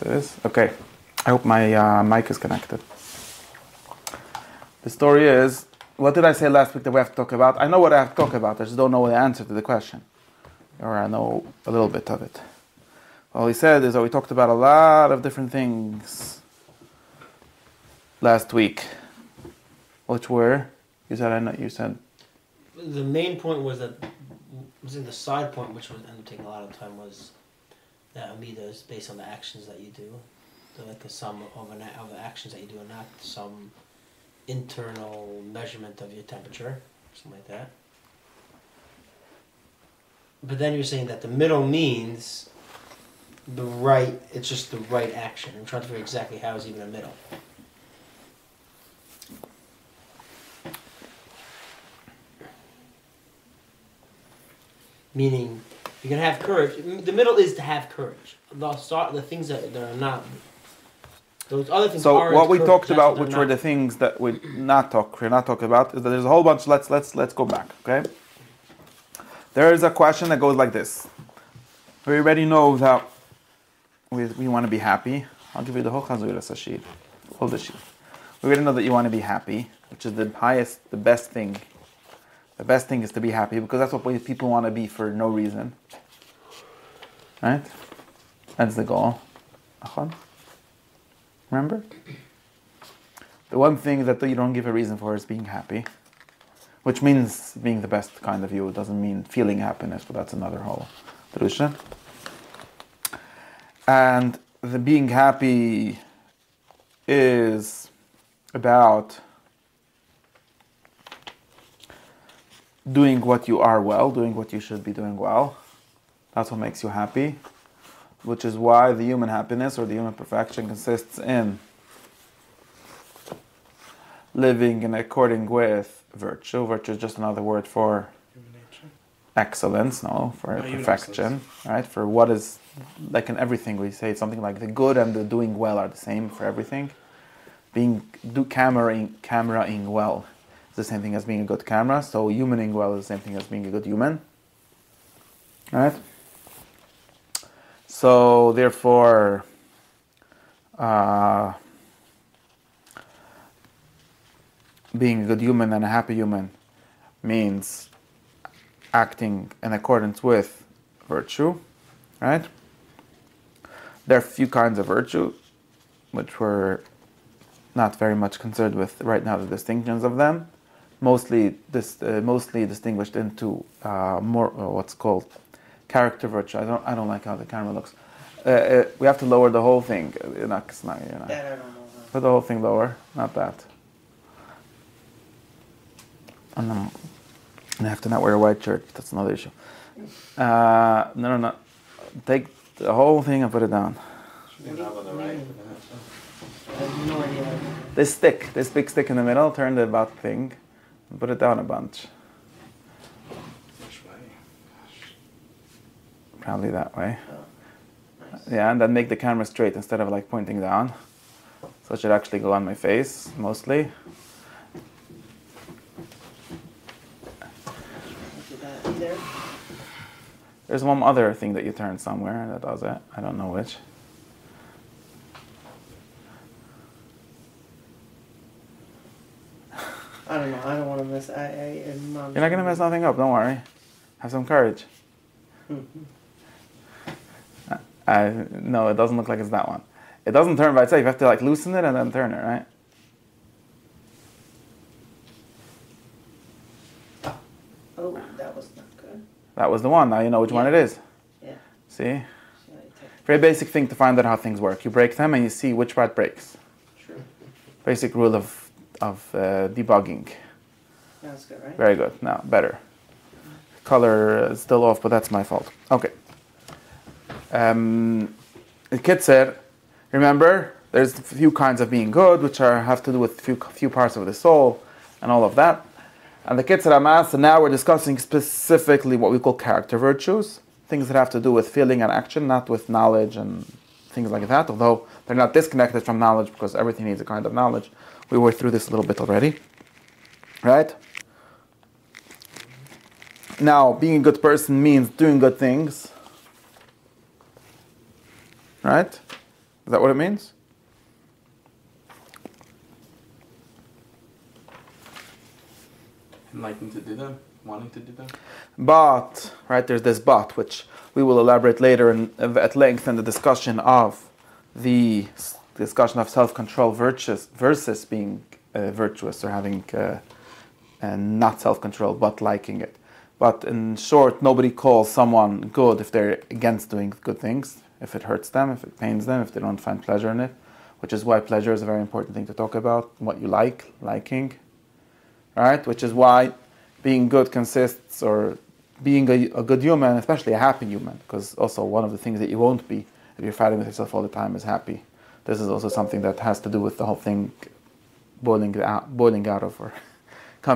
It is. Okay. I hope my mic is connected. The story is, what did I say last week that we have to talk about? I know what I have to talk about. I just don't know the answer to the question. Or I know a little bit of it. All he said is that we talked about a lot of different things last week. Which were? You said, I know, you said. The main point was that, the side point, which would end up taking a lot of time, was that Amida is based on the actions that you do. So like the sum of the actions that you do, and not some internal measurement of your temperature, something like that. But then you're saying that the middle means it's just the right action. I'm trying to figure exactly how is even a middle. Meaning, you're going to have courage. The middle is to have courage. The things that are not, those other things so are. So what we talked about, which were the things that we're not talking about, is that there's a whole bunch. Let's go back, okay? There is a question that goes like this. We already know that we want to be happy. I'll give you the whole Chazurah sheet. Hold the sheet. We already know that you want to be happy, which is the best thing. The best thing is to be happy, because that's what people want to be for no reason. Right? That's the goal. Remember? The one thing that you don't give a reason for is being happy. Which means being the best kind of you. It doesn't mean feeling happiness, but that's another whole drusha. And the being happy is about doing what you are well, doing what you should be doing well. That's what makes you happy. Which is why the human happiness or the human perfection consists in living in according with virtue. Virtue is just another word for excellence, for perfection, right? For what is, like in everything we say, something like the good and the doing well are the same for everything. Cameraing well is the same thing as being a good camera. So humaning well is the same thing as being a good human, right? So therefore, being a good human and a happy human means acting in accordance with virtue, right? There are a few kinds of virtue, which we're not very much concerned with right now, the distinctions of them. Mostly distinguished into what's called character virtue. I don't like how the camera looks. We have to lower the whole thing. That I don't know. Put the whole thing lower, not that. And I have to not wear a white shirt. That's another issue. No. Take the whole thing and put it down. Should be on the right. I have no idea. This big stick in the middle, turn the butt thing, and put it down a bunch. Which way? Probably that way. Oh, nice. Yeah, and then make the camera straight instead of like pointing down. So it should actually go on my face, mostly. There's one other thing that you turn somewhere that does it. I don't know which. I don't know. I don't want to mess. I'm not. You're not gonna mess nothing up. Don't worry. Have some courage. No, it doesn't look like it's that one. It doesn't turn by itself. You have to like loosen it and then turn it, right? Oh, that was not good. That was the one. Now you know which one it is. Yeah. See? Very basic thing to find out how things work. You break them and you see which part breaks. True. Basic rule of debugging. That's good, right? Very good. Now, better. Color is still off, but that's my fault. Okay. The kid said, remember, there's a few kinds of being good, which have to do with few parts of the soul and all of that. And the kid said, so now we're discussing specifically what we call character virtues, things that have to do with feeling and action, not with knowledge and things like that, although they're not disconnected from knowledge because everything needs a kind of knowledge. We went through this a little bit already, right? Now, being a good person means doing good things, right? Is that what it means? And liking to do them, wanting to do them. But, right, there's this but, which we will elaborate later at length in the discussion of self-control versus being virtuous or having not self-control but liking it. But in short, nobody calls someone good if they're against doing good things, if it hurts them, if it pains them, if they don't find pleasure in it, which is why pleasure is a very important thing to talk about, what you liking, right? Which is why being good consists, or being a good human, especially a happy human, because also one of the things that you won't be if you're fighting with yourself all the time is happy. This is also something that has to do with the whole thing boiling out of, or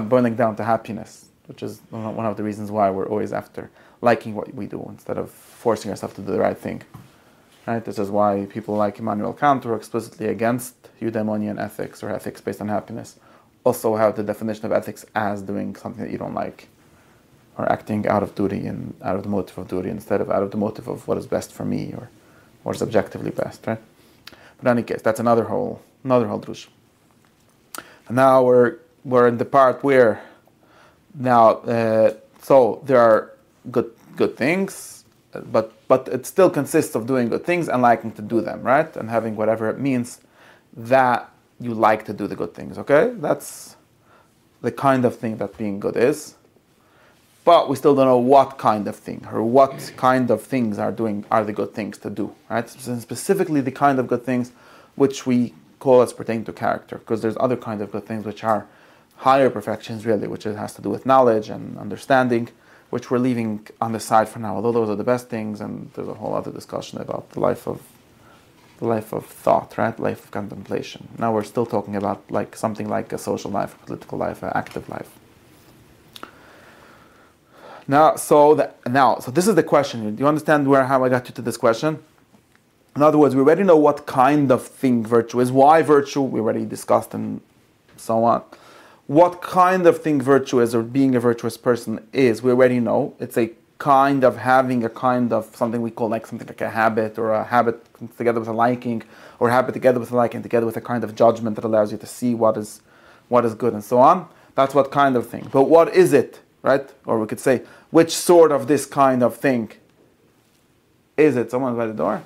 boiling down to happiness, which is one of the reasons why we're always after liking what we do instead of forcing ourselves to do the right thing. Right? This is why people like Immanuel Kant were explicitly against eudaimonian ethics, or ethics based on happiness. Also have the definition of ethics as doing something that you don't like, or acting out of duty and out of the motive of duty instead of out of the motive of what is best for me or what is objectively best, right? But in any case, that's another whole drush. And now we're in the part where so there are good things, but it still consists of doing good things and liking to do them, right? And having whatever it means that you like to do the good things, okay? That's the kind of thing that being good is. But we still don't know what kind of thing, or what kind of things are the good things to do, right? Specifically the kind of good things which we call as pertaining to character, because there's other kinds of good things which are higher perfections, really, which it has to do with knowledge and understanding, which we're leaving on the side for now, although those are the best things, and there's a whole other discussion about the life of thought, right? Life of contemplation. Now we're still talking about something like a social life, a political life, an active life. So this is the question. Do you understand how I got you to this question? In other words, we already know what kind of thing virtue is. Why virtue? We already discussed and so on. What kind of thing virtue is, or being a virtuous person is, we already know. It's a kind of having a kind of something we call something like a habit, or a habit together with a liking, or a habit together with a liking, together with a kind of judgment that allows you to see what is good and so on. That's what kind of thing. But what is it, right? Or we could say, which sort of this kind of thing is it? Someone's by the door.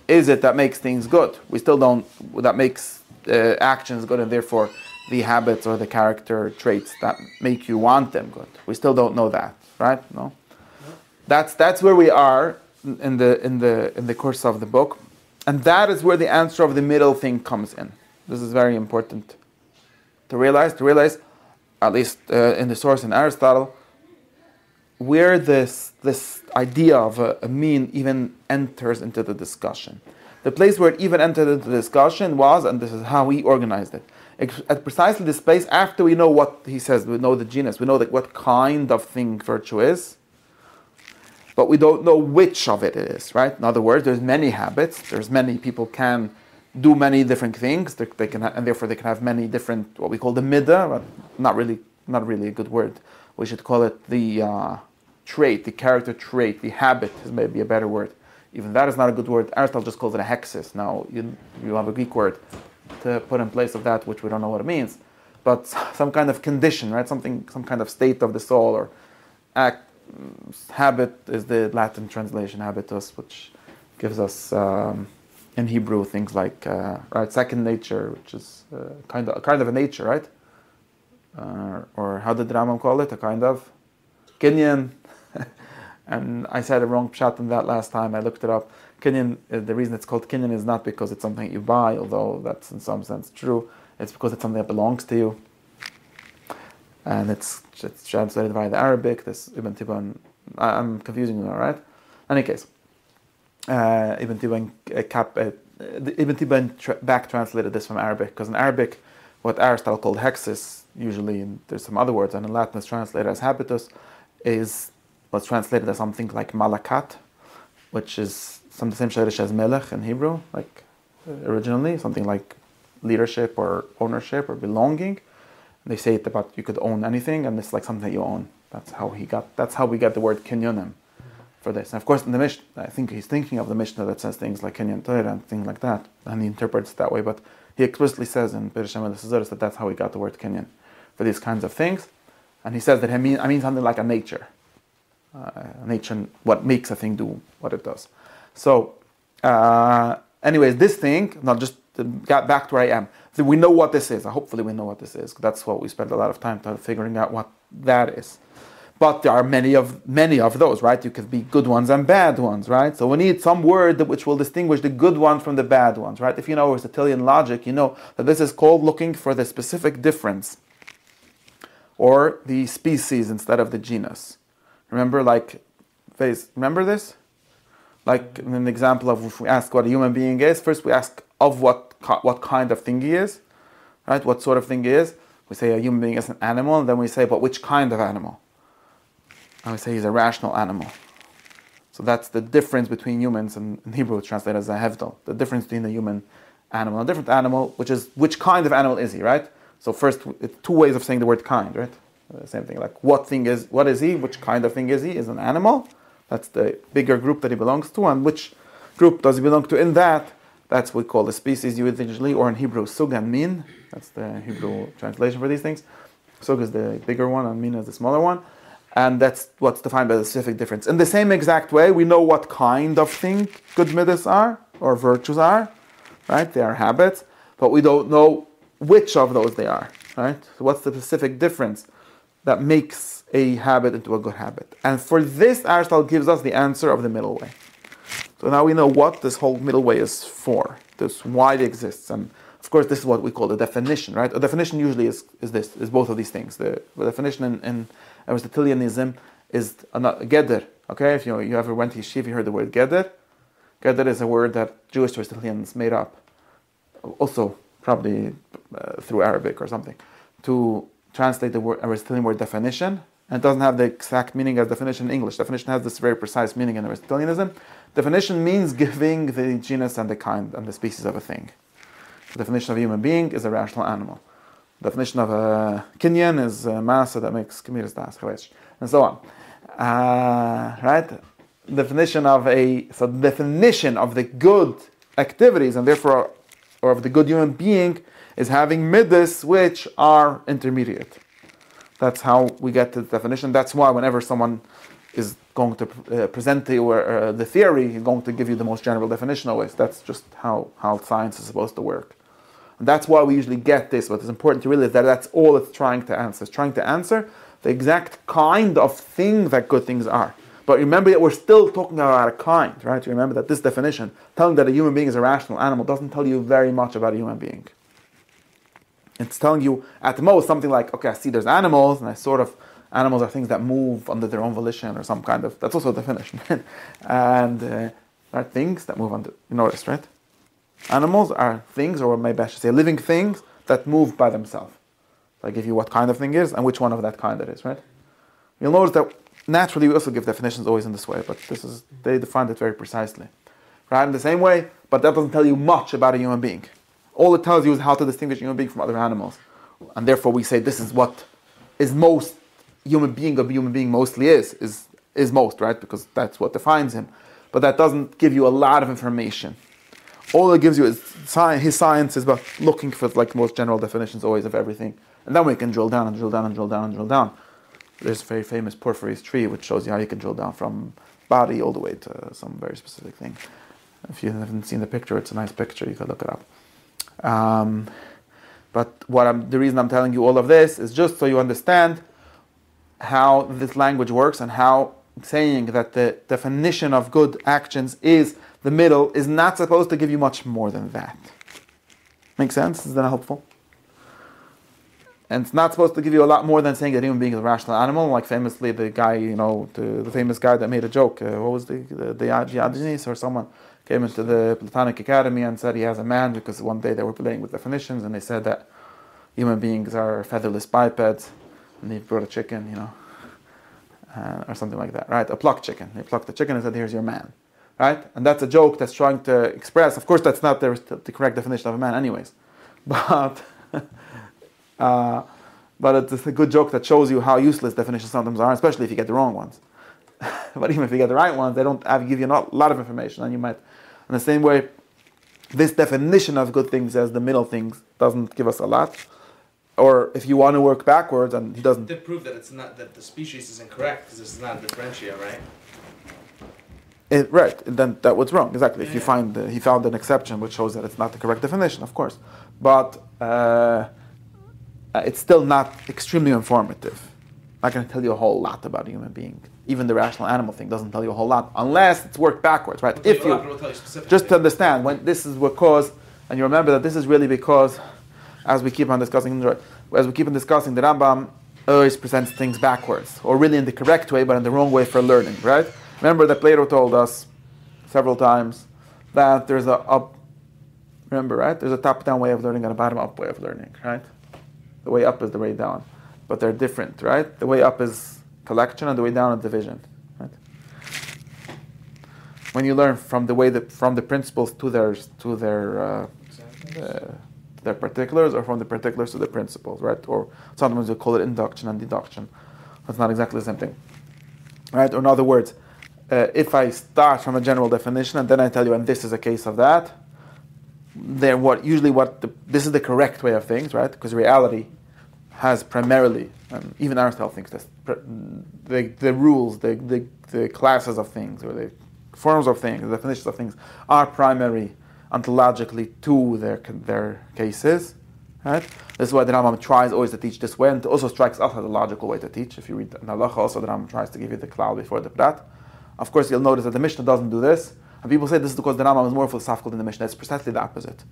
Is it that makes things good? We still don't. That makes actions good, and therefore the habits or the character traits that make you want them good. We still don't know that, right? No. That's where we are in the course of the book, and that is where the answer of the middle thing comes in. This is very important to realize. At least in the source in Aristotle, where this idea of a mean even enters into the discussion. The place where it even entered into the discussion was, and this is how he organized it, at precisely this place, after we know what he says, we know the genus, we know what kind of thing virtue is, but we don't know which of it is, right? In other words, there's many habits, there's many people can do many different things, they can and therefore they can have many different, what we call the midah, but not really a good word. We should call it the trait, the character trait, the habit is maybe a better word. Even that is not a good word. Aristotle just calls it a hexis. Now, you have a Greek word to put in place of that, which we don't know what it means. But some kind of condition, right? Some kind of state of the soul, or act. Habit is the Latin translation, habitus, which gives us, in Hebrew, things like, right, second nature, which is kind of a nature, right? Or how did the Rambam call it? A kind of kinyan. And I said a wrong pshat on that last time. I looked it up. Kinyan, the reason it's called kinyan is not because it's something you buy, although that's in some sense true. It's because it's something that belongs to you. And it's translated via the Arabic. This Ibn Tibban, I'm confusing you now, right? In any case, Ibn Tibban back translated this from Arabic, because in Arabic, what Aristotle called hexis, usually, and there's some other words, and in Latin it's translated as habitus, is what's translated as something like malakat, which is the same shayrish as melech in Hebrew, like originally, something like leadership or ownership or belonging. They say it about you could own anything, and it's like something that you own. That's how we got the word kinyonim for this. And of course, in the Mishnah, I think he's thinking of the Mishnah that says things like Kenyan Torah and things like that, and he interprets it that way. But he explicitly says in Perisham al-Sizuris that that's how he got the word Kenyan for these kinds of things. And he says that I mean something like a nature, what makes a thing do what it does. So, anyways, this thing, not just got back to where I am. So we know what this is. Hopefully, we know what this is. That's what we spend a lot of time figuring out what that is. But there are many of those, right? You could be good ones and bad ones, right? So we need some word which will distinguish the good ones from the bad ones, right? If you know Aristotelian logic, you know that this is called looking for the specific difference, or the species instead of the genus. Remember this? Like in an example of if we ask what a human being is, first we ask of what kind of thing he is, right? What sort of thing he is. We say a human being is an animal, and then we say, but which kind of animal? And we say he's a rational animal. So that's the difference between humans, and in Hebrew it's translated as a hevdel. The difference between a human animal and a different animal, which kind of animal is he, right? So first, it's two ways of saying the word kind, right? Same thing, like what is he, which kind of thing is he, is an animal. That's the bigger group that he belongs to, and which group does he belong to in that? That's what we call the species usually, or in Hebrew, sug and min. That's the Hebrew translation for these things. Sug is the bigger one, and min is the smaller one. And that's what's defined by the specific difference. In the same exact way, we know what kind of thing good midas are, or virtues are, right? They are habits, but we don't know which of those they are, right? So what's the specific difference that makes a habit into a good habit? And for this, Aristotle gives us the answer of the middle way. So now we know what this whole middle way is for, why it exists. And of course, this is what we call the definition, right? A definition usually is both of these things. The definition in Aristotelianism is geder. Okay, if you ever went to yeshiva, you heard the word geder. Geder is a word that Jewish Aristotelians made up, also probably through Arabic or something, to translate the word Aristotelian word definition. And it doesn't have the exact meaning as definition in English. Definition has this very precise meaning in Aristotelianism. Definition means giving the genus and the kind and the species of a thing. The definition of a human being is a rational animal. The definition of a Kenyan is a masa that makes kamiras das, and so on. Right? Definition of the good activities, and therefore, or of the good human being, is having midas which are intermediate. That's how we get to the definition. That's why whenever someone is going to present the theory, he's going to give you the most general definition always. That's just how science is supposed to work. And that's why we usually get this. But it's important to realize that that's all it's trying to answer. It's trying to answer the exact kind of thing that good things are. But remember that we're still talking about a kind, right? Remember that this definition, telling that a human being is a rational animal, doesn't tell you very much about a human being. It's telling you, at most, something like, okay, I see there's animals, and animals are things that move under their own volition, or some kind of, that's also a definition. And there are things that move under, you notice, right? Animals are things, or maybe I should say living things, that move by themselves. So I give you what kind of thing is, and which one of that kind it is, right? You'll notice that naturally we also give definitions always in this way, but they defined it very precisely. Right? In the same way, but that doesn't tell you much about a human being. All it tells you is how to distinguish a human being from other animals. And therefore we say this is what is most human being, or human being mostly is most, right? Because that's what defines him. But that doesn't give you a lot of information. All it gives you is his science is about looking for like most general definitions always of everything. And then we can drill down and drill down and drill down and drill down. There's a very famous Porphyry's tree which shows you how you can drill down from body all the way to some very specific thing. If you haven't seen the picture, it's a nice picture, you can look it up. But the reason I'm telling you all of this is just so you understand how this language works, and how saying that the definition of good actions is the middle is not supposed to give you much more than that. Make sense? Is that helpful? And it's not supposed to give you a lot more than saying that human being is a rational animal, like famously the guy, the famous guy that made a joke. What was the Diogenes or someone came into the Platonic Academy and said he has a man because one day they were playing with definitions and they said that human beings are featherless bipeds, and he brought a chicken, or something like that, right? A plucked chicken. They plucked the chicken and said, "Here's your man," right? And that's a joke that's trying to express. Of course, that's not the correct definition of a man, anyways, but it's a good joke that shows you how useless definitions sometimes are, especially if you get the wrong ones. but even if you get the right ones, they don't give you a lot of information, and you might, in the same way, this definition of good things as the middle things doesn't give us a lot. Or if you want to work backwards, and he doesn't. To prove that it's not that the species is incorrect because this is not a differentia, right? Right, then that was wrong. Exactly. If you Yeah. find he found an exception which shows that it's not the correct definition, of course, but it's still not extremely informative. Not going to tell you a whole lot about a human being. Even the rational animal thing doesn't tell you a whole lot unless it's worked backwards, right? If you just to understand when this is because, and you remember that this is really because, as we keep on discussing, the Rambam always presents things backwards, or really in the correct way, but in the wrong way for learning, right? Remember that Plato told us several times that there's there's a top-down way of learning and a bottom-up way of learning, right? The way up is the way down, but they're different, right? The way up is collection, and the way down is division, right? When you learn from the principles to their particulars, or from the particulars to the principles, right? Or sometimes we call it induction and deduction. That's not exactly the same thing, right? Or in other words, if I start from a general definition and then I tell you, and this is a case of that, then this is the correct way of things, right? Because reality has primarily, and even Aristotle thinks this, the rules, the classes of things, or the forms of things, the definitions of things, are primary ontologically to their cases, right? This is why the Rambam tries always to teach this way, and it also strikes us as a logical way to teach. If you read the Halacha, also the Rambam tries to give you the klal before the prat. Of course, you'll notice that the Mishnah doesn't do this, and people say this is because the Rambam is more philosophical than the Mishnah. It's precisely the opposite.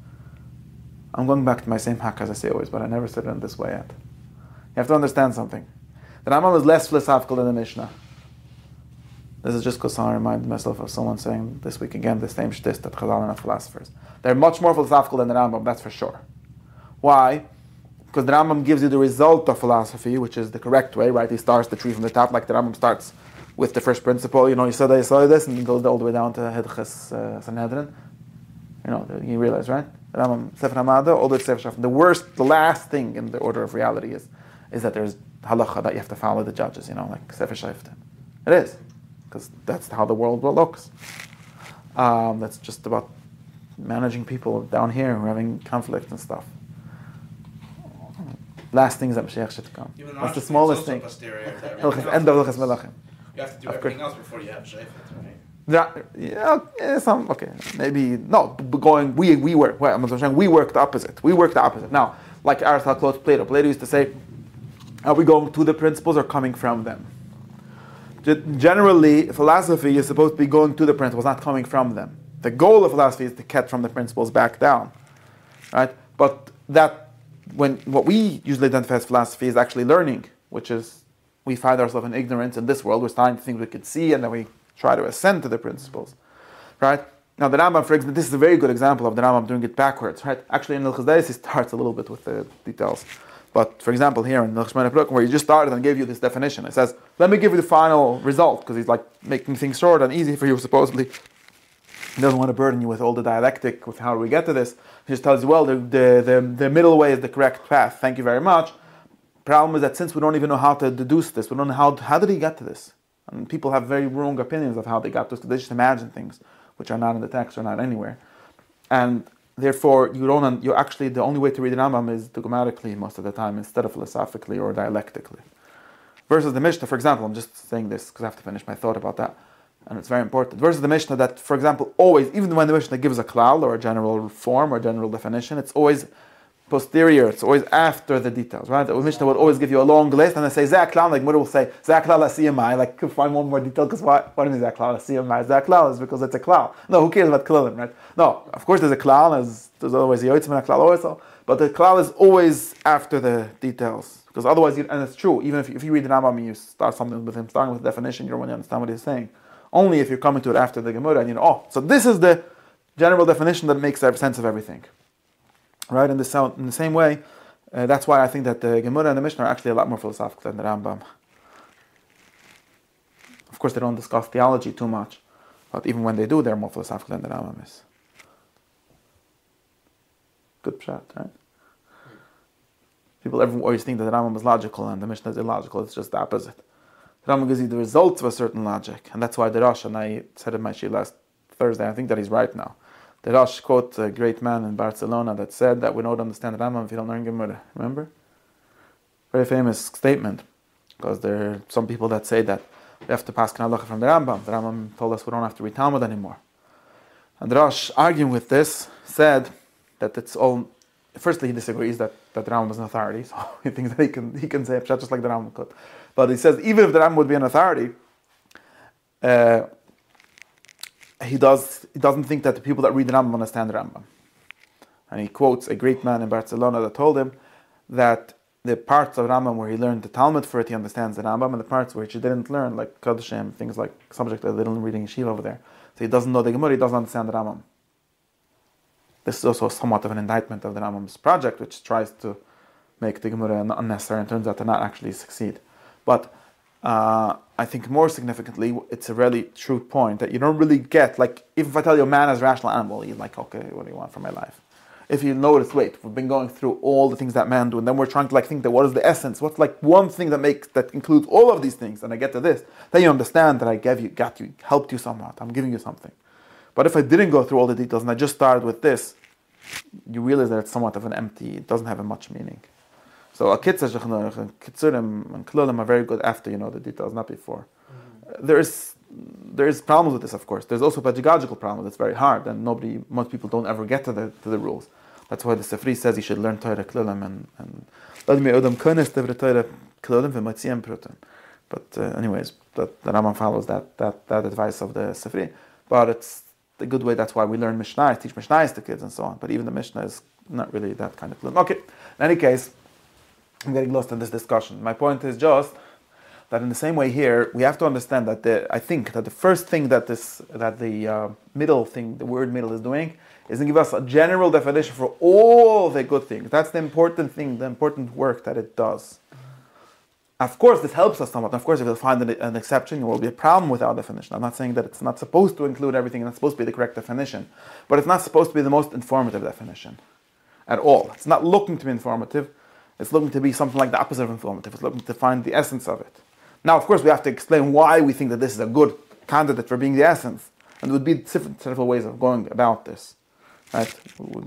I'm going back to my same hack as I say always, but I never said it in this way yet. You have to understand something. The Rambam is less philosophical than the Mishnah. This is just because I reminded myself of someone saying this week again the same shtis that Chazal are not philosophers. They're much more philosophical than the Rambam, that's for sure. Why? Because the Rambam gives you the result of philosophy, which is the correct way, right? He starts the tree from the top, like the Rambam starts with the first principle. You saw this, and he goes all the way down to Hedches Sanhedrin. You realize, right? The Rambam, Sefer Hamada, all the Sefer Shafin. The last thing in the order of reality is that there's halacha that you have to follow the judges, like Sefer Shafin. It is. Because that's how the world looks. That's just about managing people down here who are having conflict and stuff. Last thing is that Mashiach should come. That's the smallest thing. End of Hilchos Melachim. You have to do everything else before you have Shefet, right? Okay. Maybe no. We work. Well, I'm saying we work the opposite. We work the opposite. Now, like Aristotle quotes Plato. Plato used to say, "Are we going to the principles or coming from them?" Generally, philosophy is supposed to be going to the principles, not coming from them. The goal of philosophy is to get from the principles back down, right? But what we usually identify as philosophy is actually learning, which is we find ourselves in ignorance in this world. We're starting to think we could see, and then we try to ascend to the principles, right? Now, the Rambam, for example, this is a very good example of the Rambam doing it backwards, right? Actually, in Hilchos Deis, he starts a little bit with the details. But, for example, here in Hilchos Melachim, where he just started and gave you this definition, it says, let me give you the final result, because he's like making things short and easy for you, supposedly. He doesn't want to burden you with all the dialectic, with how do we get to this. He just tells you, well, the middle way is the correct path. Thank you very much. Problem is that since we don't even know how to deduce this, we don't know how did he get to this? And people have very wrong opinions of how they got to this, because they just imagine things which are not in the text or not anywhere. And therefore, you actually, the only way to read the Rambam is dogmatically most of the time, instead of philosophically or dialectically. Versus the Mishnah, for example, I'm just saying this because I have to finish my thought about that, and it's very important. Versus the Mishnah that, for example, always, even when the Mishnah gives a klal or a general form or a general definition, it's always posterior, it's always after the details, right? The Mishnah will always give you a long list, and they say, Zeh klal, like Mura will say, Zeh klal asiyamai, like, find one more detail, because what do you mean Zeh klal asiyamai? Zeh klal is because it's a klal. No, who cares about klalim, right? No, of course there's a klal, there's always a yotzim and a klal also, but the klal is always after the details, because otherwise, and it's true, even if you read the Rambam and you start something with him, starting with the definition, you don't really understand what he's saying. Only if you're coming to it after the Gemara, and so this is the general definition that makes sense of everything. Right, in the same way, that's why I think that the Gemara and the Mishnah are actually a lot more philosophical than the Rambam. Of course, they don't discuss theology too much, but even when they do, they're more philosophical than the Rambam is. Good shot, right? People always think that the Rambam is logical and the Mishnah is illogical. It's just the opposite. The Rambam gives you the results of a certain logic, and that's why the Rosh, and I said in my shir last Thursday, I think that he's right now. The Rosh quotes a great man in Barcelona that said that we don't understand the Rambam if you don't learn Gemara. Remember? Very famous statement, because there are some people that say that we have to pass halacha from the Rambam. The Rambam told us we don't have to read Talmud anymore. And the Rosh, arguing with this, said that it's all. Firstly, he disagrees that the Rambam is an authority, so he thinks that he can say Pshat just like the Rambam could. But he says even if the Rambam would be an authority, he doesn't think that the people that read the Rambam understand the Rambam. And he quotes a great man in Barcelona that told him that the parts of Rambam where he learned the Talmud for it, he understands the Rambam, and the parts which he didn't learn, like Kaddishim, things like subject that they didn't read in Yeshiva over there. So he doesn't know the Gemara, he doesn't understand the Rambam. This is also somewhat of an indictment of the Rambam's project, which tries to make the Gemara unnecessary and turns out to not actually succeed. But I think more significantly, it's a really true point that you don't really get, like, if I tell you a man is a rational animal, you're like, okay, what do you want from my life? If you notice, wait, we've been going through all the things that man do, and then we're trying to think that what is the essence? What's one thing that includes all of these things? And I get to this, then you understand that I helped you somewhat. I'm giving you something. But if I didn't go through all the details and I just started with this, you realize that it's somewhat of an empty. It doesn't have much meaning. So a Kitzurim and Klulim are very good after you know the details, not before. There is problems with this, of course. There's also pedagogical problems. It's very hard, and most people don't ever get to the rules. That's why the Sefri says you should learn Torah Klulim and But anyways, the Rambam follows that advice of the Sefri. But it's the good way. That's why we learn Mishnah, teach Mishnahs to kids and so on. But even the Mishnah is not really that kind of Klulim. Okay. In any case, I'm getting lost in this discussion. My point is just that in the same way here, we have to understand that I think that the first thing that the middle thing, the word middle is doing, is to give us a general definition for all the good things. That's the important thing, the important work that it does. Of course, this helps us somewhat. Of course, if you'll find an exception, there will be a problem with our definition. I'm not saying that it's not supposed to include everything, and it's supposed to be the correct definition, but it's not supposed to be the most informative definition at all. It's not looking to be informative. It's looking to be something like the opposite of informative. It's looking to find the essence of it. Now, of course, we have to explain why we think that this is a good candidate for being the essence. And there would be several ways of going about this. Right?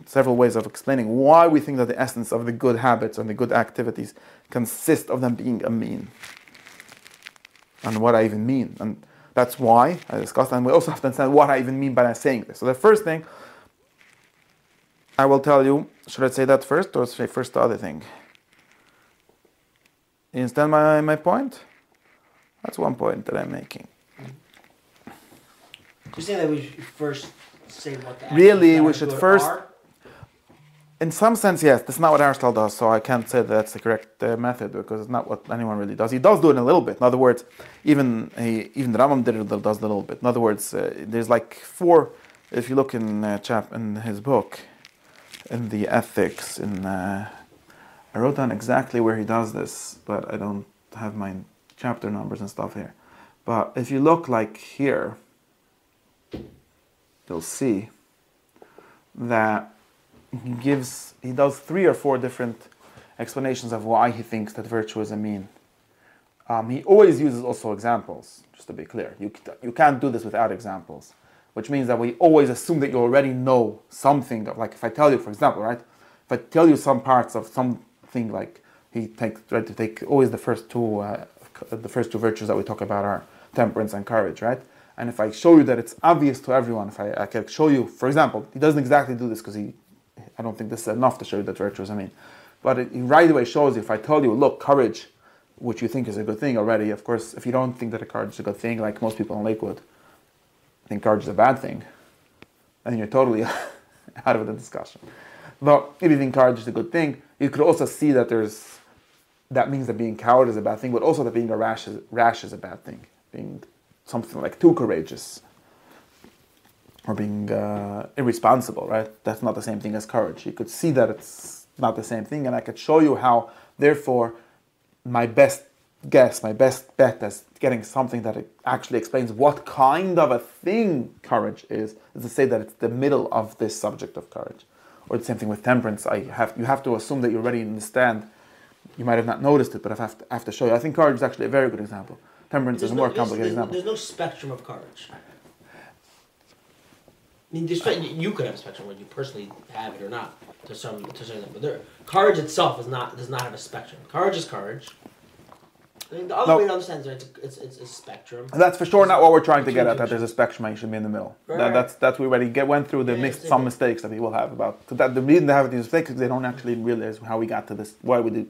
Several ways of explaining why we think that the essence of the good habits and the good activities consist of them being a mean. And what I even mean. And that's why I discussed. And we also have to understand what I even mean by saying this. So the first thing, I will tell you, should I say that first or say first the other thing? You understand my point? That's one point that I'm making. You're saying that we should first say what the really, we should first. Are? In some sense, yes. That's not what Aristotle does, so I can't say that that's the correct method because it's not what anyone really does. He does do it a little bit. In other words, even the Rambam does a little bit. In other words, there's like four. If you look in his book, in the Ethics, I wrote down exactly where he does this, but I don't have my chapter numbers and stuff here. But if you look like here, you'll see that he does 3 or 4 different explanations of why he thinks that virtue is a mean. He always uses also examples, just to be clear. You can't do this without examples, which means that we always assume that you already know something. Like if I tell you, for example, right? If I tell you some parts of something, like he tried to take always the first two virtues that we talk about are temperance and courage, right? And if I show you that it's obvious to everyone, if I can show you, for example, he doesn't exactly do this because I don't think this is enough to show you that virtue is a mean. But he right away shows you, if I tell you, look, courage, which you think is a good thing already, of course, if you don't think that a courage is a good thing, like most people in Lakewood think courage is a bad thing, then you're totally out of the discussion. But if you think courage is a good thing, you could also see that that means that being coward is a bad thing, but also that being a rash is a bad thing. Being something like too courageous or being irresponsible, right? That's not the same thing as courage. You could see that it's not the same thing, and I could show you how, therefore, my best guess, my best bet as getting something that actually explains what kind of a thing courage is to say that it's the middle of this subject of courage. Or the same thing with temperance. You have to assume that you already understand. You might have not noticed it, but I have to show you. I think courage is actually a very good example. Temperance is a more complicated example. There's no spectrum of courage. I mean, you could have a spectrum whether you personally have it or not to some but courage itself does not have a spectrum. Courage is courage. I mean, the other way to understand it is it's a spectrum. That's for sure not what we're trying to get at. That there's a spectrum and you should be in the middle. Right. That's we already went through some mistakes that people have about. So that the reason they have these mistakes is they don't actually realize how we got to this. Why we do.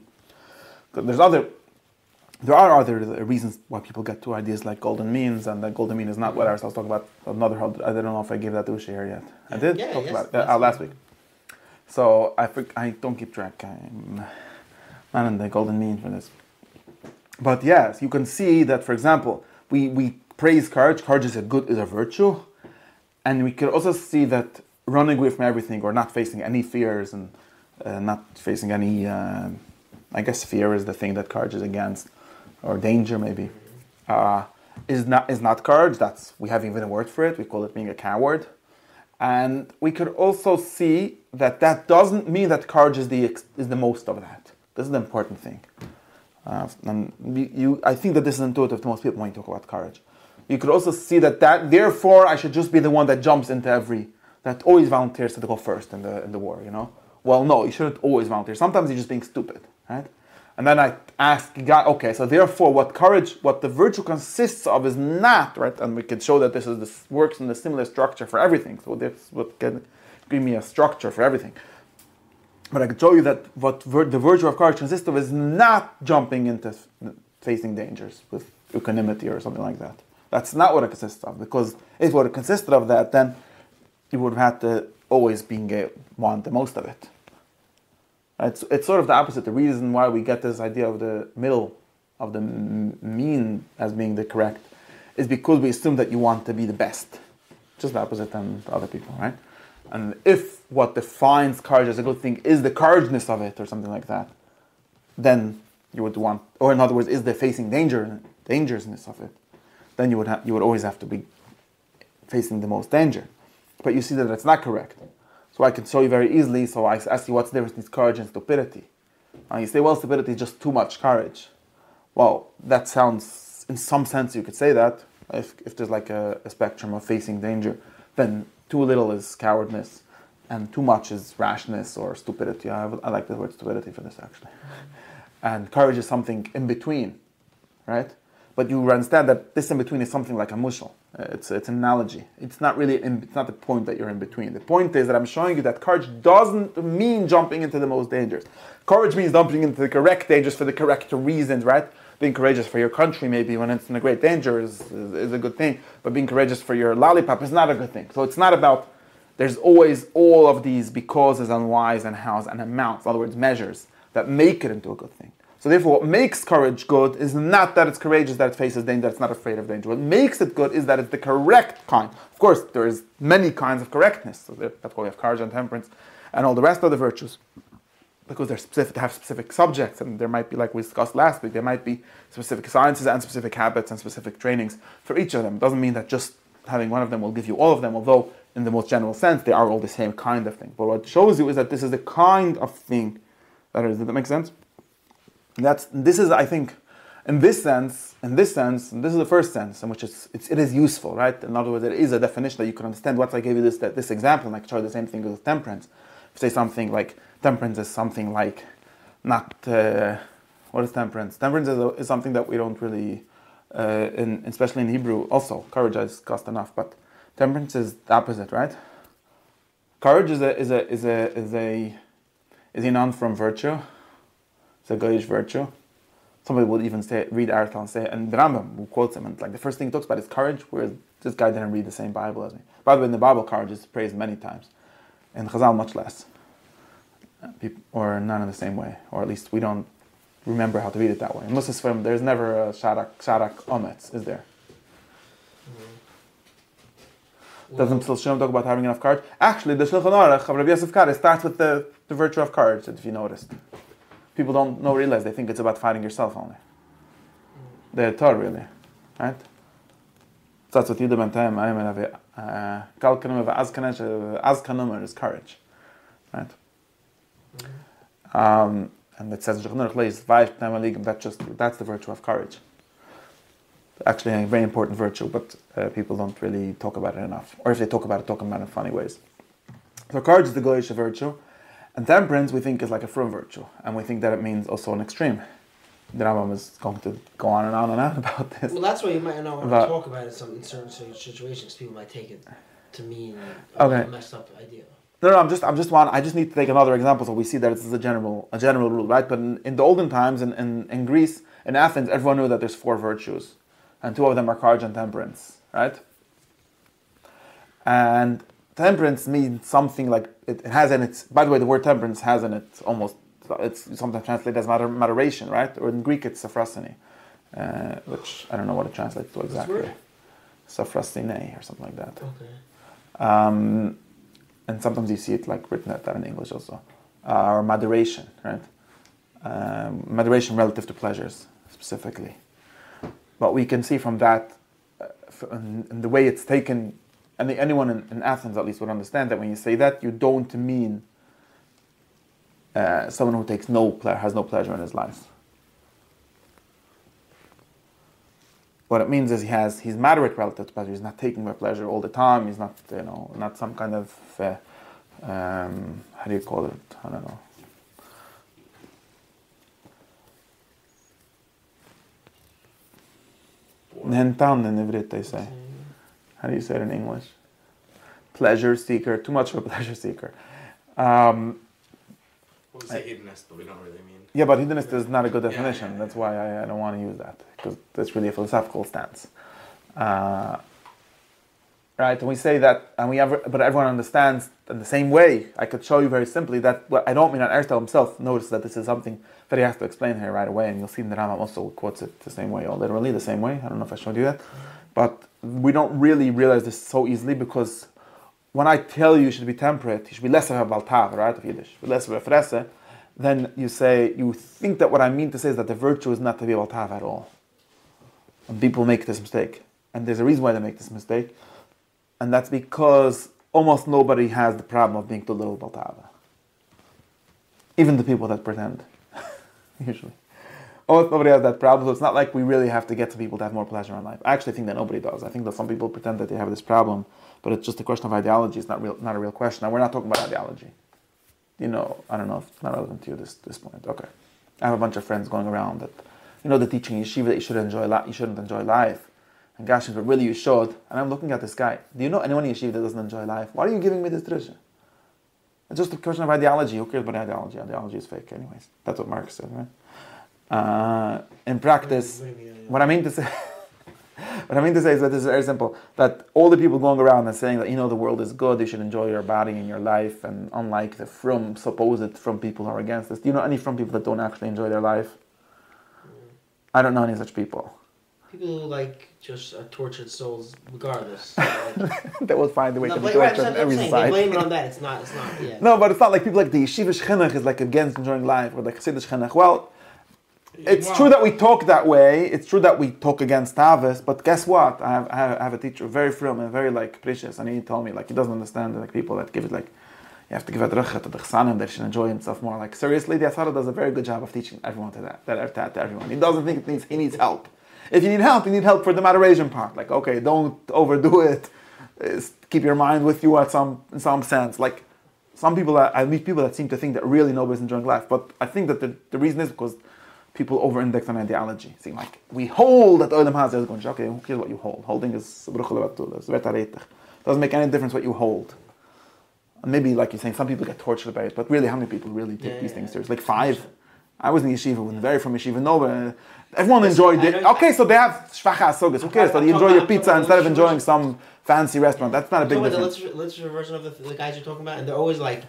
There are other reasons why people get to ideas like golden means, and that golden mean is not what I was talking about. I don't know if I gave that to Usha here yet. I did talk about it last week. So I don't keep track. I'm not in the golden mean for this. But yes, you can see that, for example, we praise courage. Courage is a virtue, and we can also see that running away from everything or not facing any fears and not facing any, I guess fear is the thing that courage is against. Or danger maybe, is not courage. We have even a word for it. We call it being a coward, and we could also see that doesn't mean that courage is the most of that. This is the important thing. I think that this is intuitive to most people when you talk about courage. You could also see that therefore I should just be the one that jumps into that always volunteers to go first in the war. You know, well, no, you shouldn't always volunteer. Sometimes you're just being stupid, right? And then I ask God, okay, so therefore what the virtue consists of is not, right? And we can show that this works in a similar structure for everything. So that's what can give me a structure for everything. But I can show you that what the virtue of courage consists of is not jumping into facing dangers with equanimity or something like that. That's not what it consists of. Because if what it consisted of that, then you would have had to always want the most of it. It's sort of the opposite. The reason why we get this idea of the middle, of the mean as being the correct, is because we assume that you want to be the best. Just the opposite than other people, right? And if what defines courage as a good thing is the courageousness of it or something like that, then you would want, or in other words, is the facing dangerousness of it, then you would always have to be facing the most danger. But you see that that's not correct. So I can show you very easily. So I ask you, what's the difference between courage and stupidity? And you say, well, stupidity is just too much courage. Well, that sounds, in some sense, you could say that. If there's like a spectrum of facing danger, then too little is cowardness, and too much is rashness or stupidity. I like the word stupidity for this, actually. And courage is something in between, right? But you understand that this in between is something like a mushal. It's an analogy. It's not really. It's not the point that you're in between. The point is that I'm showing you that courage doesn't mean jumping into the most dangers. Courage means jumping into the correct dangers for the correct reasons, right? Being courageous for your country, maybe when it's in a great danger, is a good thing. But being courageous for your lollipop is not a good thing. So it's not about. There's always all of these becauses and whys and hows and amounts. In other words, measures that make it into a good thing. So therefore, what makes courage good is not that it's courageous, that it faces danger, that it's not afraid of danger. What makes it good is that it's the correct kind. Of course, there's many kinds of correctness. So that's why we have courage and temperance and all the rest of the virtues. Because they have specific subjects, and there might be, like we discussed last week, there might be specific sciences and specific habits and specific trainings for each of them. It doesn't mean that just having one of them will give you all of them, although in the most general sense, they are all the same kind of thing. But what it shows you is that this is the kind of thing that is. Does that make sense? This is, I think, in this sense, and this is the first sense in which it is useful, right? In other words, it is a definition that you can understand. Once I gave you this example, and I can show you the same thing with temperance. If you say something like temperance is something like not. What is temperance? Temperance is something that we don't really, especially in Hebrew. Also, courage I discussed enough, but temperance is the opposite, right? Courage is a noun from virtue. It's a goyish virtue. Somebody would even read Aristotle and say, and the Rambam who quotes him, and like the first thing he talks about is courage, whereas this guy didn't read the same Bible as me. By the way, in the Bible, courage is praised many times. In Chazal, much less. Or not in the same way. Or at least we don't remember how to read it that way. In Muslim Sfarim, there's never a sharak ometz, is there? Doesn't Psil Shem talk about having enough courage? Actually, the Shulchan Aruch of Rabbi Yosef Kare starts with the virtue of courage, if you noticed. People don't realize, they think it's about fighting yourself only. They're taught, really. Right? That's what Yidam and Taim, Kalkanum Azkanum is courage. Right? And it says, that's the virtue of courage. actually a very important virtue, but people don't really talk about it enough. Or if they talk about it in funny ways. So courage is the Goyish virtue, and temperance we think is like a frum virtue, and we think that it means also an extreme. The Rambam is going to go on and on and on about this. Well, that's why you might not want to talk about it in certain situations. People might take it to mean a messed up idea. No, I just need to take another example so we see that this is a general rule, right? But in the olden times, in Greece, in Athens, everyone knew that there's 4 virtues, and 2 of them are courage and temperance, right? And temperance means something like it has in it. By the way, the word temperance has in it it's sometimes translated as moderation, right? Or in Greek, it's sophrosine, which I don't know what it translates to exactly. Sophrosine or something like that. Okay. And sometimes you see it like written at that in English also, or moderation, right? Moderation relative to pleasures specifically. But we can see from that, and the way it's taken, and anyone in Athens at least would understand that when you say that, you don't mean someone who takes has no pleasure in his life. What it means is he's moderate relative to pleasure. He's not taking my pleasure all the time. He's not, not some kind of, how do you call it? I don't know. Nentan in Ivrit, they say. How do you say it in English? Pleasure seeker. Too much of a pleasure seeker. We say hedonist, but we don't really mean. Yeah, but hedonist is not a good definition. That's why I don't want to use that, because that's really a philosophical stance. Right, and we say that, but everyone understands in the same way. I could show you very simply that, well, I don't mean that Aristotle himself noticed that this is something that he has to explain here right away, and you'll see in the Rambam also quotes it the same way, or literally the same way. I don't know if I showed you that. But we don't really realize this so easily, because when I tell you should be temperate, you should be less of a baltav, right, of Yiddish, less of a frese, then you think that what I mean to say is that the virtue is not to be baltav at all. And people make this mistake. And there's a reason why they make this mistake. And that's because almost nobody has the problem of being too little baltav. Even the people that pretend, usually. Almost nobody has that problem, so it's not like we really have to get to people to have more pleasure in life. I actually think that nobody does. I think that some people pretend that they have this problem, but it's just a question of ideology. It's not a real question. And we're not talking about ideology. I don't know if it's not relevant to you this point. Okay. I have a bunch of friends going around that, the teaching yeshiva that you shouldn't enjoy life. And gosh, but really you should. And I'm looking at this guy. Do you know anyone in yeshiva that doesn't enjoy life? Why are you giving me this drusha? It's just a question of ideology. Who cares about ideology? Ideology is fake anyways. That's what Marx said, right? In practice, what I mean to say is that this is very simple. That all the people going around and saying that the world is good, you should enjoy your body and your life, and unlike the supposed from people who are against this. Do you know any from people that don't actually enjoy their life? I don't know any such people. People who just are tortured souls, regardless. They will find a way to be tortured on every side. They blame it on that. It's not. Yeah. No, but it's not like people like the yeshiva chinuch is against enjoying life, or like chassidish chinuch. Well. It's true that we talk that way. It's true that we talk against Tavis, but guess what? I have a teacher, very frum and very precious, and he told me he doesn't understand people that give it you have to give a drachah to the chsanim, they should enjoy himself more. Seriously, the Asara does a very good job of teaching everyone to everyone. He doesn't think he needs help. If you need help for the moderation part. Okay, don't overdo it. Keep your mind with you in some sense. Some people I meet people that seem to think that really nobody's enjoying life, but I think that the reason is because people over-index on ideology. Seem we hold that Olam Hazeh is going to okay, who cares what you hold? Holding is doesn't make any difference what you hold. And maybe, like you're saying, some people get tortured by it, but really, how many people really take these things seriously? 5. I was in yeshiva, very from yeshiva. No, everyone enjoyed it. Okay, so they have shvacha sogas. Who cares? So you enjoy your pizza instead of enjoying some fancy restaurant. That's not a big difference. The literature version of the guys you're talking about, and they're always so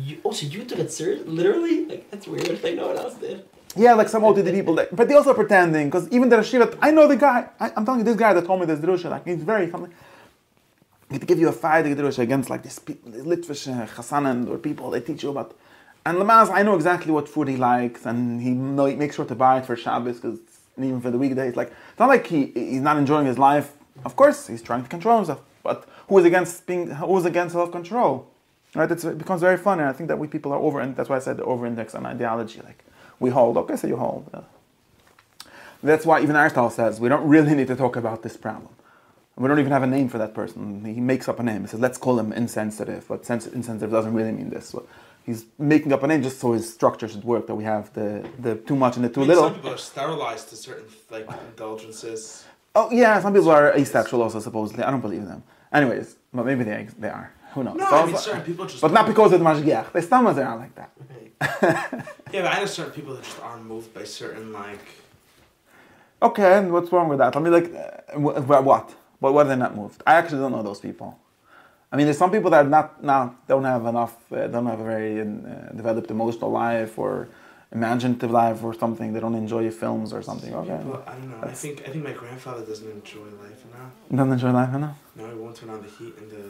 you took it seriously? Literally? That's weird. No one else did. Yeah, some OTD people, but they also pretending, because even the Rashiva, I know the guy, I'm telling you, this guy that told me this drusha, he's very something. To give you a fight drusha against this Litvish Chassanan or people they teach you about. And Lamaz, I know exactly what food he likes, and he makes sure to buy it for Shabbos, because even for the weekdays, it's not like he's not enjoying his life. Of course, he's trying to control himself, but who is against self-control? Right? It becomes very funny, and I think that we people are that's why I said the over-index on ideology, we hold. Okay, so you hold. That's why even Aristotle says we don't really need to talk about this problem. We don't even have a name for that person. He makes up a name. He says, let's call him insensitive. But insensitive doesn't really mean this. So he's making up a name just so his structure should work, that we have the too much and the too little. Some people are sterilized to certain like indulgences. Oh, yeah, some people are asexual also, supposedly. I don't believe them. Anyways, but maybe they are. Who knows? No, So I mean, certain people just... but not because of the Mashgiach. The Stammas are like that. Yeah, but I know certain people that just are moved by certain, like... Okay, and what's wrong with that? I mean, like, what? What are they not moved? I actually don't know those people. I mean, there's some people that don't have enough, don't have a very developed emotional life or imaginative life or something. They don't enjoy films or something. Okay. People, I don't know. I think my grandfather doesn't enjoy life enough. Doesn't enjoy life enough? No, he won't turn on the heat in the.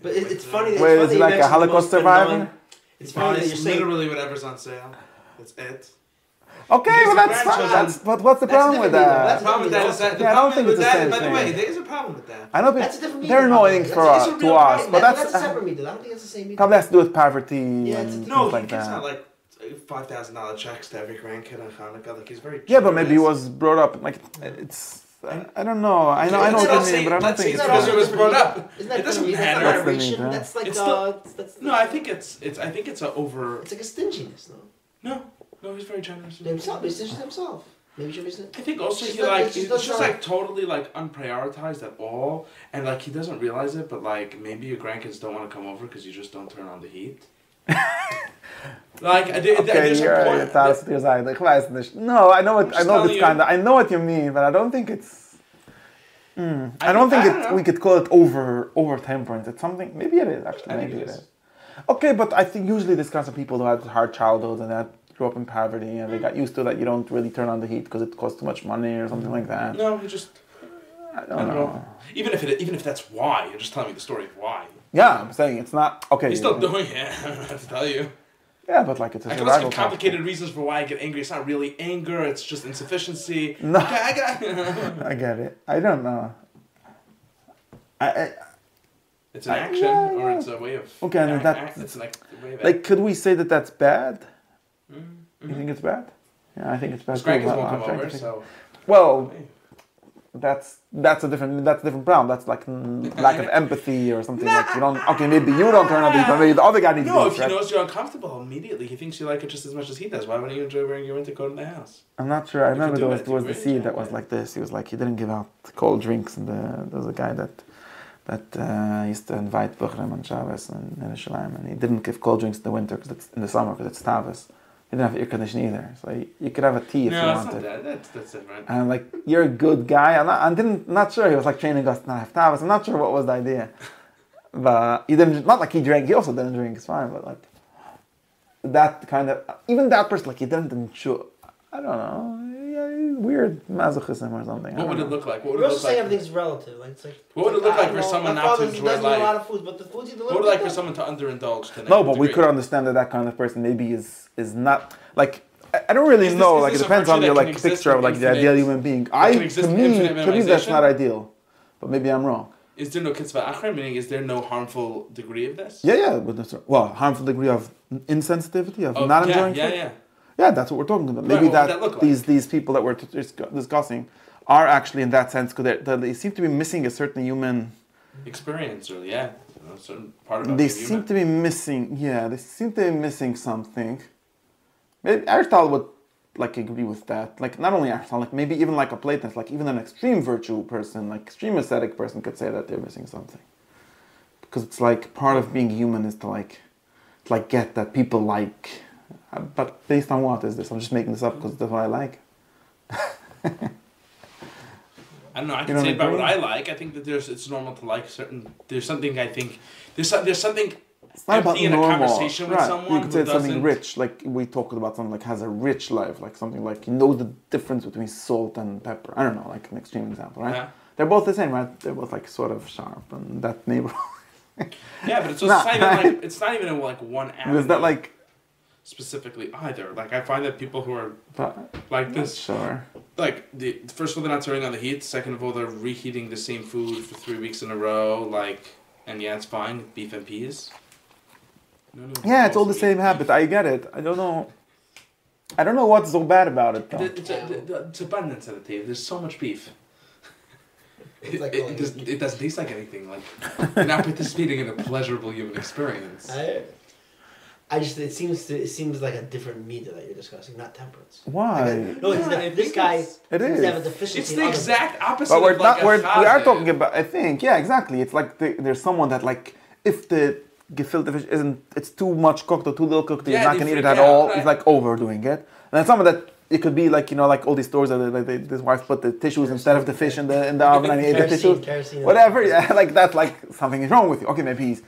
But it's funny. It's Wait, funny is he like a Holocaust survivor? It's funny that you're saying literally whatever's on sale. That's it. Okay, Because well the that's grandchildren- but what's the problem with that? That's The problem with that is that. Yeah, I don't think it's the same By the thing. way, there is a problem with that. I know That's a different meaning. they're annoying That's- for it's us, a to real us, meaning. but That's that's a separate meaning. I don't think it's the same meaning. probably has to do with poverty Yeah, and it's- things No, he like gives that. out like $5,000 checks to every grandkid on Hanukkah. Like he's very. Yeah, but maybe he generous. was brought up like it's. I don't know. I know what you mean, but I don't Let's think say it's because it right. was brought up. Isn't that It doesn't mean? matter. That's not That's the adoration. mean, That's like It's still- that's No, I think it's a over. It's like a stinginess, no? No, he's very generous. Himself, he's stingy to himself. Maybe you should be. I think also It's he not- like it's he's just just not- like totally like unprioritized at all, and like he doesn't realize it. But like maybe your grandkids don't want to come over because you just don't turn on the heat. Like Okay, there's a you're point. task your side. Like, weiß nicht. No, I know just I know telling this you. kind of. I know what you mean, but I don't think it's. I don't think I don't know. we could call it over temperance. It's something. Maybe it is actually. I think Maybe it it is. is. Okay, but I think usually this kinds of people who had hard childhoods and that grew up in poverty and they got used to that you don't really turn on the heat because it costs too much money or something like that. No, he just. I don't know. Even if that's why, you're just telling me the story of why. Yeah, I'm saying it's not okay. He's still doing it. I don't have to tell you. Yeah, but like it's a I can also survival give complicated reasons for why I get angry. It's not really anger. It's just insufficiency. No. Okay, I got. I get it. I don't know. I It's an action, yeah, or yeah. it's a way of. Okay, and that- it's like a way of. like, could we say that that's bad? Mm-hmm. You think it's bad? Yeah, I think it's bad. His too, grandkids but won't I'm come trying to over, think. so. Well, that's a different problem. That's like lack of empathy or something. Like you don't. Okay, maybe you don't turn on the heat, but maybe the other guy needs No, to if be he right? knows you're uncomfortable immediately, he thinks you like it just as much as he does. Why wouldn't you enjoy wearing your winter coat in the house? I'm not sure. I If you remember do there it, was you the really seed that enjoy was it. like this. He was like he didn't give out cold drinks, and there was a guy that used to invite Bukhram on Shabbos and Yerushalayim, and he didn't give cold drinks in the winter because it's in the summer because it's Tavis. He didn't have air conditioning either, so you could have a tea if you No, it's wanted. not that. That's different. And I'm like, you're a good guy. I'm not sure. He was like training us to not have Tavis. I'm not sure what was the idea. But he didn't, not like he drank, he also didn't drink, it's fine. But like, that kind of, even that person, like he didn't enjoy, I don't know, weird masochism or something. What would it look like? What would We're it also look saying like? everything's relative. Like, it's like. What would it look like for someone not to enjoy doesn't eat a lot life? of food, but the foods you deliver. What would it like for someone to underindulge to No, a but we degree? could understand that kind of person maybe is not, like, I don't really Is this- know, is like it this a depends virtue on your that can like exist picture of in like the infinite- ideal human being. can exist To in me, infinite that's minimization? not ideal. But maybe I'm wrong. Is there no kitzvah achra? Meaning, is there no harmful degree of this? Yeah, but that's well, harmful degree of insensitivity, of Oh, not yeah, enjoying yeah, food. yeah. Yeah, that's what we're talking about. Right, Maybe what would that look like? these people that we're discussing are actually in that sense because they seem to be missing a certain human. Experience, or yeah, a certain part of They being seem human. to be missing. Yeah, they seem to be missing something. Maybe Aristotle would like agree with that. Like not only Aristotle, like maybe even like a Platonist, like even an extreme virtue person, like extreme ascetic person could say that they're missing something. Because it's like part of being human is to like get that people like. But based on what is this? I'm just making this up because that's what I like. I don't know. I You can don't say about what agree? I like. I think that it's normal to like certain. There's something I think. There's something. It's not about Empty in a normal. conversation with Right. someone You could say who it's something doesn't- rich, like we talked about someone like has a rich life, like something like he knows the difference between salt and pepper. I don't know, like an extreme example, right? Yeah. They're both the same, right? They're both like sort of sharp and that neighborhood. Yeah, but it's Nah, not even like it's not even in like one avenue. Is that like specifically either? Like I find that people who are but, like this, sure. like first of all, they're not turning on the heat. Second of all, they're reheating the same food for 3 weeks in a row. Like, and yeah, it's fine. Beef and peas. No, Yeah, it's all the supposed to same habit. I get it. I don't know. I don't know what's so bad about it though. It's abundance at the table. There's so much beef. It doesn't taste like anything. Like you're not participating in a pleasurable human experience. I just it seems like a different meter that you're discussing, not temperance. Why? This guy it seems is. to have a deficiency. It's the exact opposite. But we're of not. like We are talking about. I think. Yeah, exactly. It's like there's someone that like if the gefilte fish isn't, it's too much cooked or too little cooked, you're not gonna eat it at all. Right. It's like overdoing it. And then someone that it could be like like all these stores that this wife put the tissues instead of the fish in the oven and he ate the tissues. Whatever. Yeah, like that's like something is wrong with you. Okay, maybe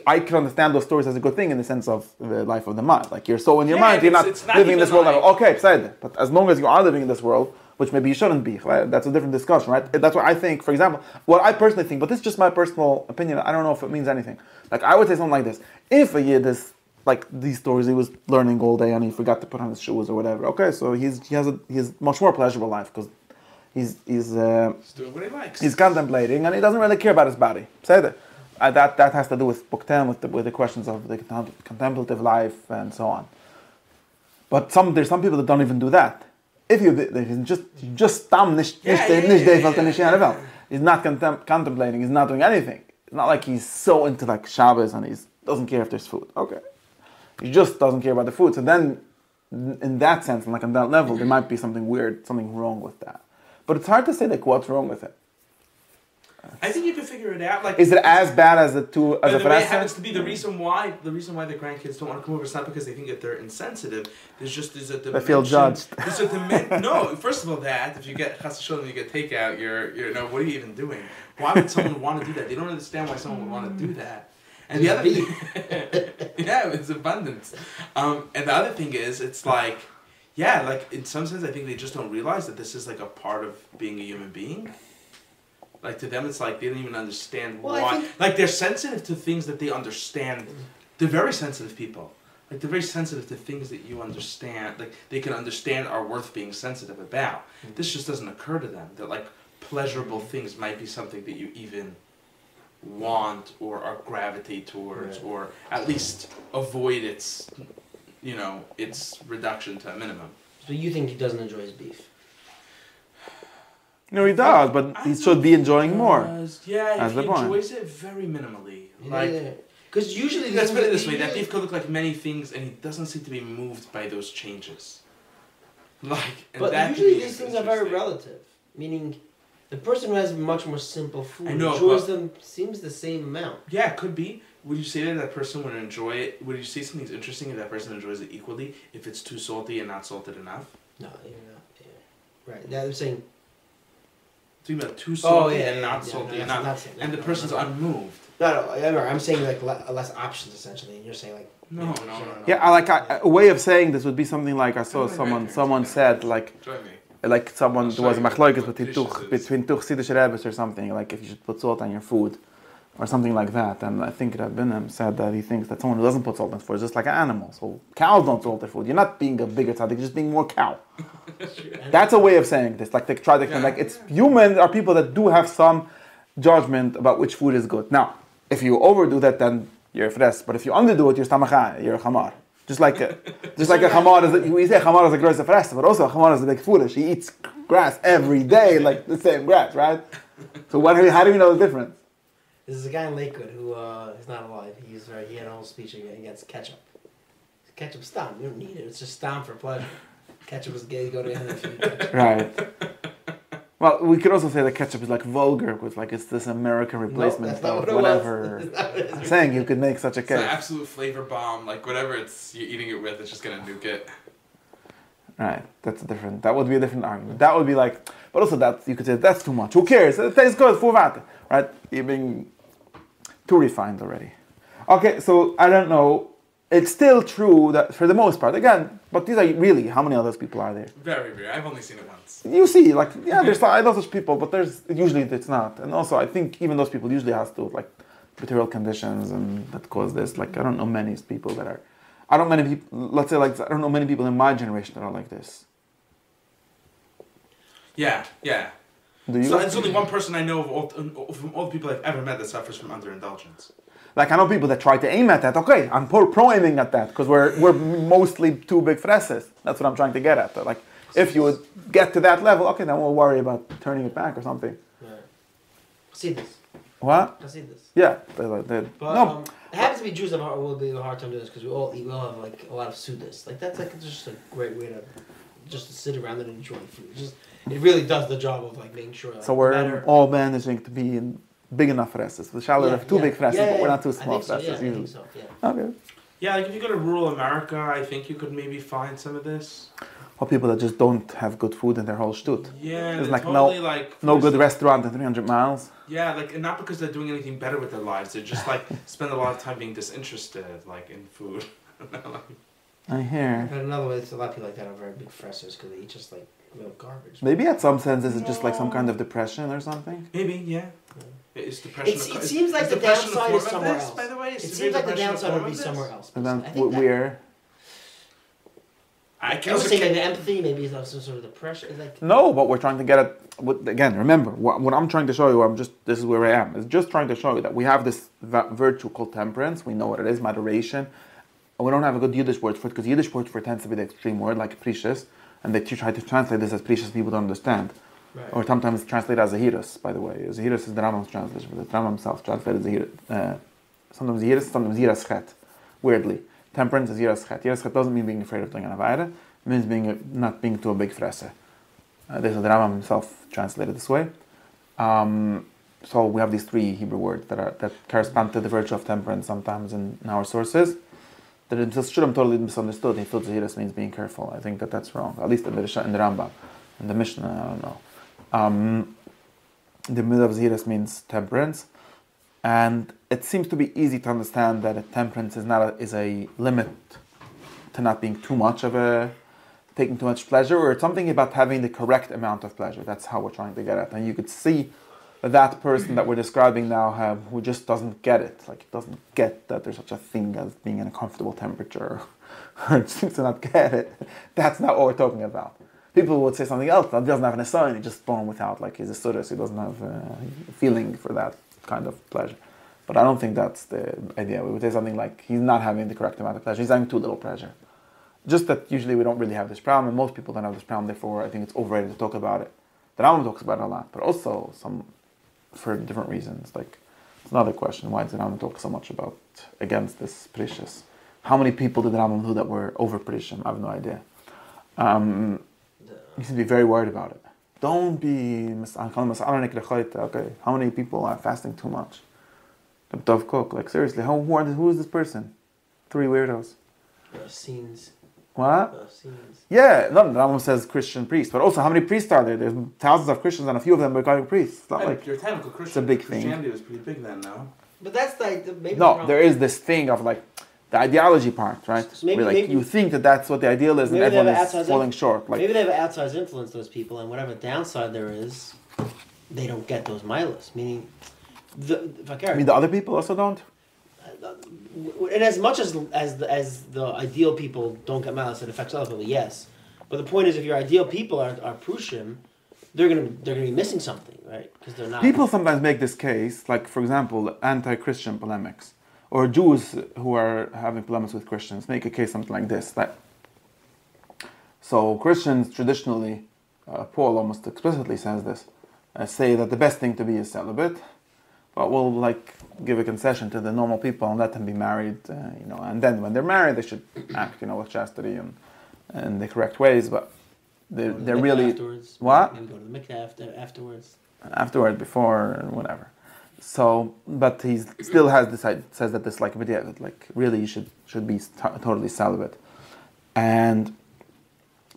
I could understand those stories as a good thing in the sense of the life of the mind. Like you're so in your mind, you're not living in this world. Okay, beside. But as long as you are living in this world, which maybe you shouldn't be, right? That's a different discussion, right? That's what I think, for example, what I personally think, but this is just my personal opinion, I don't know if it means anything. Like I would say something like this. If a Yid is, like these stories, he was learning all day and he forgot to put on his shoes or whatever. Okay, so he has a much more pleasurable life because he's doing what he likes. He's contemplating and he doesn't really care about his body. Say that. That has to do with Book 10, with the questions of the contemplative life and so on. But there's some people that don't even do that. If just stam nicht he's not contemplating, he's not doing anything. It's not like he's so into like Shabbos and he doesn't care if there's food. Okay. He just doesn't care about the food. So then, in that sense, and like on that level, there might be something weird, something wrong with that. But it's hard to say like what's wrong with it. I think you can figure it out. Like, is it as bad as the way it happens to be the reason why the grandkids don't want to come over is not because they think that they're insensitive. There's a dimension. They feel judged. No, first of all, that if you get chas v'sholom, you get takeout. You're no. What are you even doing? Why would someone want to do that? They don't understand why someone would want to do that. And the other thing, yeah, it's abundance. And the other thing is, it's like, yeah, like in some sense, I think they just don't realize that this is like a part of being a human being. Like to them, it's like they don't even understand why. Like they're sensitive to things that they understand. They're very sensitive people. Like they're very sensitive to things that you understand. Like they can understand are worth being sensitive about. This just doesn't occur to them. That like pleasurable things might be something that you even want or gravitate towards, or at least avoid its reduction to a minimum. So you think he doesn't enjoy his beef? No, he does, but he should be enjoying more. Yeah, he enjoys it very minimally. Because usually, let's put it this way: that beef could look like many things, and he doesn't seem to be moved by those changes. But usually these things are very relative. Meaning, the person who has much more simple food enjoys them seems the same amount. Yeah, it could be. Would you say that person would enjoy it? Would you say something's interesting if that person enjoys it equally? If it's too salty and not salted enough? No, you're not. Yeah. Right. Now they're saying. Talking about too salty and not salty enough, and the person's unmoved. No, I'm saying like less options essentially, and you're saying like. No. Yeah, a way of saying this would be something like I saw someone said like someone there was a machlokas between Tuchsidish Rebbes or something, like if you should put salt on your food or something like that. And I think Rabbinim said that he thinks that someone who doesn't put salt on food is just like an animal. So cows don't salt their food. You're not being a bigger tzaddik, you're just being more cow. That's a way of saying this. Like they try to like it's human are people that do have some judgment about which food is good. Now, if you overdo that, then you're fres. But if you underdo it, you're stamachah, you're a chamar. Just like a chamar we say chamar is a gross fres, but also a chamar is a big foolish. He eats grass every day, like the same grass, right? So how do you know the difference? This is a guy in Lakewood who is not alive. He had a whole speech against ketchup. Ketchup stam. You don't need it. It's just stam for pleasure. Ketchup is gay. Go to the Right. Well, we could also say that ketchup is like vulgar, because like it's this American replacement of whatever. I'm saying you could make such a case. It's an absolute flavor bomb. Like whatever you're eating it with, it's just gonna nuke it. Right. That would be a different argument. That would be like, but also that you could say that's too much. Who cares? It tastes good. Right? You're being too refined already. Okay, so I don't know. It's still true that for the most part, again, but these are really, how many of those people are there? Very rare. I've only seen it once. You see, like, yeah, I know such people, but usually it's not. And also, I think even those people usually has to, like, material conditions and that cause this. Like, I don't know many people that are, I don't know many people in my generation that are like this. Yeah. Do you? So it's only one person I know of all the people I've ever met that suffers from underindulgence. Like I know people that try to aim at that. Okay, I'm pro aiming at that because we're mostly too big fresses. That's what I'm trying to get at. Like if you would get to that level, okay, then we'll worry about turning it back or something. Right. See this. What? I see this. Yeah. But No. it happens to be Jews that will be a hard time doing this because we all have like a lot of sudas. Like that's like just a great way to just sit around and enjoy food. It really does the job of like making sure. Like, So we're all managing to be in big enough fresses. The shallow have two big fresses, but we're not too small fresses usually. I think so, yeah. Okay. Yeah, like if you go to rural America, I think you could maybe find some of this. Or people that just don't have good food in their whole shtut. Yeah, there's like totally no good restaurant in 300 miles. Yeah, like and not because they're doing anything better with their lives. They're just like spend a lot of time being disinterested, like in food. I hear. And another way, a lot of people like that are very big fressers because they eat just like real garbage. Maybe at some sense, is it just like some kind of depression or something? Maybe, yeah. It's depression. It seems like the downside is somewhere else. By the way, it seems like the downside would be somewhere else. And then where? I would say maybe empathy, maybe some sort of depression. Like no, but we're trying to get at. Again, remember what I'm trying to show you. This is where I am. Is just trying to show you that we have this virtue called temperance. We know what it is, moderation. And we don't have a good Yiddish word for it because Yiddish word for it tends to be the extreme word, like precious, and they try to translate this as precious. People don't understand. right. Or sometimes translated as Zahirus, by the way. Zahirus is the Rambam's translation, but the Rambam himself translated Zahirus. Sometimes Zahirus, sometimes Yiraschet. Weirdly. Temperance is Yiraschet. Yiraschet doesn't mean being afraid of doing an Avaida. It means not being too a big fresse. This is the Rambam himself translated this way. So we have these three Hebrew words that correspond to the virtue of temperance sometimes in our sources. That it just shouldn't totally misunderstood. He thought Zahirus means being careful. I think that's wrong. At least in the Rambam. In the Mishnah, I don't know. The middle of Zahirus means temperance. And it seems to be easy to understand that a temperance is a limit to not being too much taking too much pleasure, or it's something about having the correct amount of pleasure. That's how we're trying to get at. And you could see that person that we're describing now who just doesn't get it. Like, doesn't get that there's such a thing as being in a comfortable temperature, or seems to not get it. That's not what we're talking about. People would say something else. That doesn't have an assign. He's just born without, like he's a sudus. He doesn't have a feeling for that kind of pleasure. But I don't think that's the idea. We would say something like he's not having the correct amount of pleasure. He's having too little pleasure. Just that usually we don't really have this problem, and most people don't have this problem. Therefore, I think it's overrated to talk about it. The Rambam talks about it a lot, but also for different reasons. Like, it's another question: why does the Rambam talk so much against this precious? How many people did the Rambam do that were over precious? I have no idea. You seem to be very worried about it. Don't be okay. How many people are fasting too much? Dov Cook, like seriously, who is this person? Three weirdos. Scenes. What? Scenes. Yeah, no, the Rambam says Christian priest, but also how many priests are there? There's thousands of Christians, and a few of them are becoming priests. It's not like you're a technical Christian. It's a big thing. Christianity was pretty big then, no? But that's like maybe no. There is this thing of like the ideology part, right? So maybe, where, like, you think that's what the ideal is, and everyone is falling short. Like, maybe they have an outsized influence, those people, and whatever downside there is, they don't get those milas. Meaning, the other people also don't. And as much as the ideal people don't get milas, it affects other people. Yes, but the point is, if your ideal people are prushim, they're gonna be missing something, right? Because they're not. People sometimes make this case, like for example, anti-Christian polemics. Or Jews who are having polemics with Christians make a case something like this. So Christians traditionally, Paul almost explicitly says this, say that the best thing to be is celibate, but we'll give a concession to the normal people and let them be married, and then when they're married they should act, with chastity and the correct ways. But they're really afterwards. What? Maybe go to the mikveh afterwards. Afterward, before, whatever. So, but he still has says that this really you should be totally celibate, and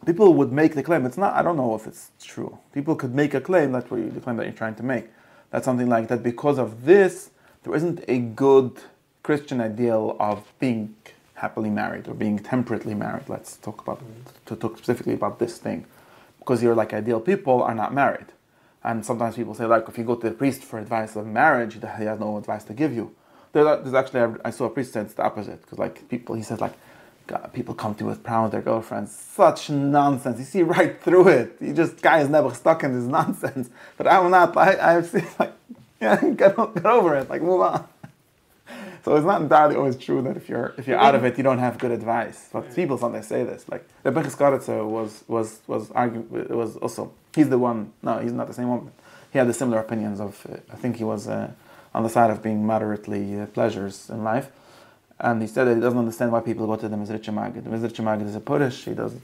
people would make the claim. It's not. I don't know if it's true. People could make a claim the claim that you're trying to make. That's something like that. Because of this, there isn't a good Christian ideal of being happily married or being temperately married. Let's talk specifically about this thing, because your ideal people are not married. And sometimes people say, if you go to the priest for advice of marriage, he has no advice to give you. There's actually, I saw a priest say it's the opposite. Because he says, people come to me with problems with their girlfriends. Such nonsense. You see right through it. Guy is never stuck in this nonsense. But I'm not, I've seen, get over it, move on. So it's not entirely always true that if you're out of it, you don't have good advice. But people sometimes say this. Like the Bechis Karatza was arguing. It was also he's the one. No, he's not the same one. He had the similar opinions of. I think he was on the side of being moderately pleasures in life, and he said that he doesn't understand why people go to the Mizritcha Magid. The Mizritcha Magid is a Purish. He does,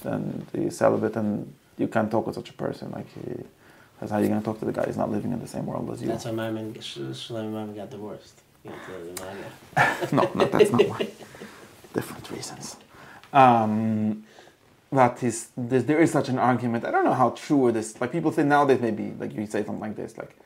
and he's celibate, and you can't talk with such a person. Like that's how you're going to talk to the guy. He's not living in the same world as you. That's why Shlomo Maimon got divorced. No, that's not why. Different reasons. There is such an argument. I don't know how true it is. Like people say nowadays, maybe like you say something like this, like,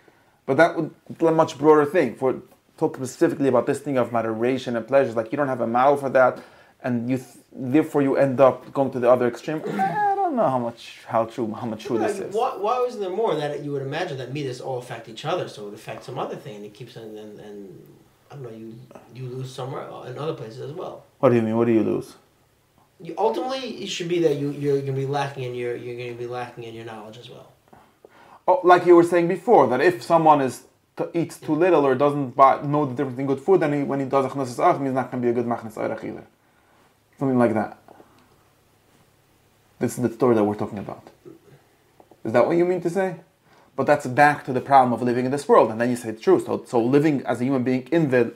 but that would be a much broader thing. For talk specifically about this thing of moderation and pleasures, like you don't have a model for that, and therefore you end up going to the other extreme. I don't know how much true this is. Why wasn't there more that you would imagine that midas all affect each other, so it would affect some other thing, and it keeps and I don't know, you lose somewhere in other places as well. What do you mean? What do you lose? Ultimately, it should be that you're going to be lacking in your knowledge as well. Oh, like you were saying before, that if someone eats too little or doesn't know the difference in good food, then when he does achnas ach, he's not going to be a good machnas oirach either. Something like that. This is the story that we're talking about. Is that what you mean to say? But that's back to the problem of living in this world. And then you say it's true. So living as a human being in the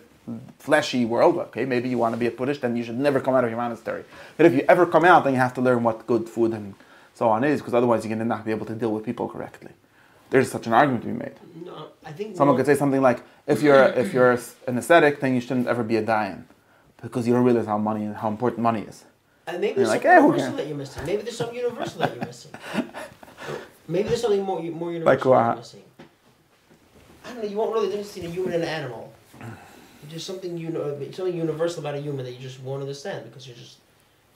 fleshy world, okay, maybe you want to be a Purish, then you should never come out of your monastery. But if you ever come out, then you have to learn what good food and so on is, because otherwise you're going to not be able to deal with people correctly. There's such an argument to be made. No, I think someone could say something like, if you're an ascetic, then you shouldn't ever be a dayan, because you don't realize how important money is. And maybe there's something universal that you're missing. Maybe there's something universal that you're missing. Maybe there's something more universal that you're missing. I don't know. You won't know the difference between a human and an animal. There's something something universal about a human that you just won't understand because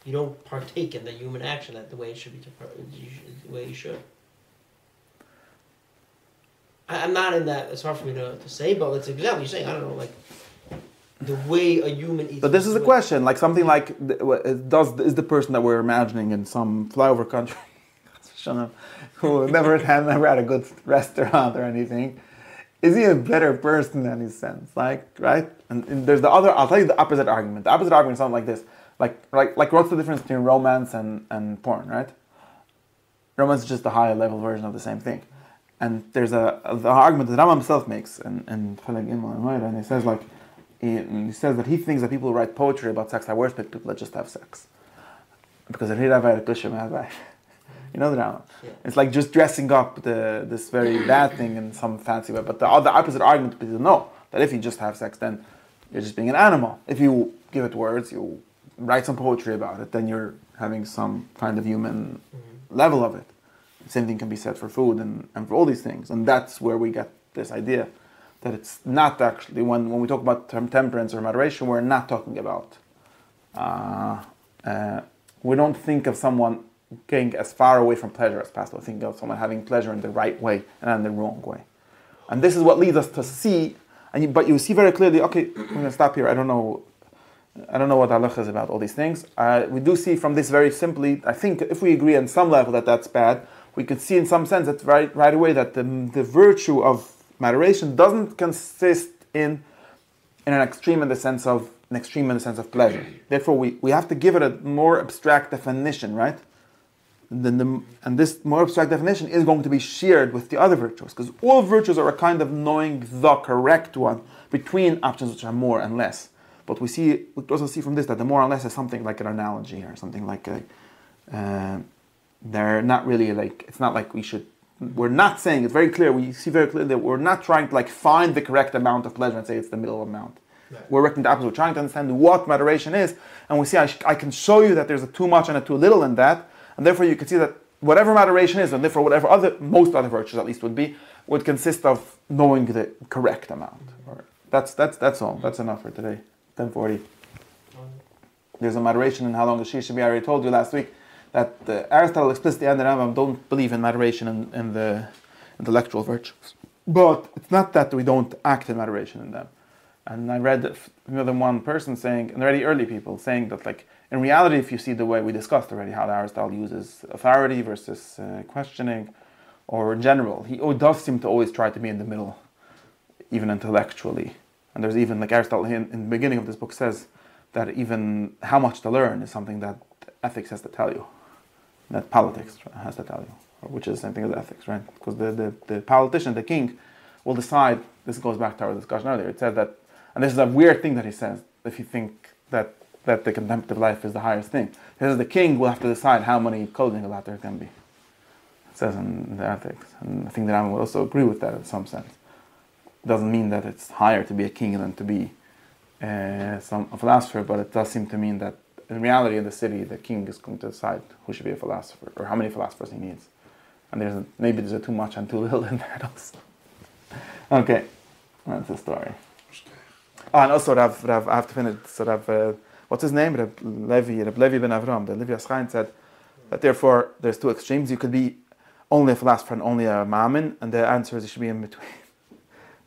you don't partake in the human action the way it should be, the way you should. I'm not in that. It's hard for me to say, but it's exactly what you're saying. I don't know, like the way a human eats. But this is a question, like something like, is the person that we're imagining in some flyover country, who never had a good restaurant or anything, is he a better person in any sense? Like, right? And there's the other. I'll tell you the opposite argument. The opposite argument is something like this. Like what's the difference between romance and porn, right? Romance is just a higher level version of the same thing. And there's the argument that Rambam himself makes, and he says he says that he thinks that people who write poetry about sex are worse people that just have sex, because you know the Rambam. Yeah. It's like just dressing up this very bad thing in some fancy way. But the opposite argument is no, that if you just have sex, then you're just being an animal. If you give it words, you write some poetry about it, then you're having some kind of human level of it. The same thing can be said for food and for all these things. And that's where we get this idea that it's not actually, when we talk about temperance or moderation, we're not talking about, we don't think of someone getting as far away from pleasure as possible. Think of someone having pleasure in the right way and not in the wrong way. And this is what leads us to see, but you see very clearly, okay, I'm going to stop here. I don't know what halacha is about all these things. We do see from this very simply, I think if we agree on some level that that's bad, we could see in some sense that right away that the virtue of moderation doesn't consist in an extreme in the sense of pleasure. Therefore, we have to give it a more abstract definition, right? And this more abstract definition is going to be shared with the other virtues, because all virtues are a kind of knowing the correct one between options which are more and less. But we also see from this that the more and less is something like an analogy or something like they're not really like, it's not like we're not saying, it's very clear, we see very clearly that we're not trying to find the correct amount of pleasure and say it's the middle amount. Right. We're working the opposite. We're trying to understand what moderation is, and we see I can show you that there's a too much and a too little in that, and therefore you can see that whatever moderation is, and therefore most other virtues at least would consist of knowing the correct amount. Or that's all. That's enough for today. 10:40. There's a moderation in how long a shir should be. I already told you last week that Aristotle explicitly and the Rambam don't believe in moderation in the intellectual virtues. But it's not that we don't act in moderation in them. And I read more than one person saying, and already early people saying that, in reality, if you see the way we discussed already, how Aristotle uses authority versus questioning, or in general, he does seem to always try to be in the middle, even intellectually. And there's even, like Aristotle in the beginning of this book says, that even how much to learn is something that ethics has to tell you, that politics has to tell you, which is the same thing as ethics, right? Because the politician, the king, will decide, this goes back to our discussion earlier, it said that, and this is a weird thing that he says, if you think that the contemplative life is the highest thing. He says the king will have to decide how many clothing allowed there can be. It says in the ethics. And I think that I would also agree with that in some sense. It doesn't mean that it's higher to be a king than to be a philosopher, but it does seem to mean that in reality in the city, the king is going to decide who should be a philosopher, or how many philosophers he needs. And maybe there's a too much and too little in that also. Okay, that's the story. Oh, and also I have to finish, what's his name? Reb Levi ben Avram, the Levi Aschein said that therefore there's two extremes. You could be only a philosopher and only a mammon, and the answer is you should be in between.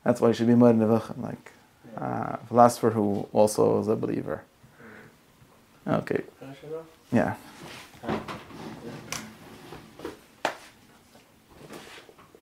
That's why you should be more nevachem, like a philosopher who also is a believer. Okay. Yeah.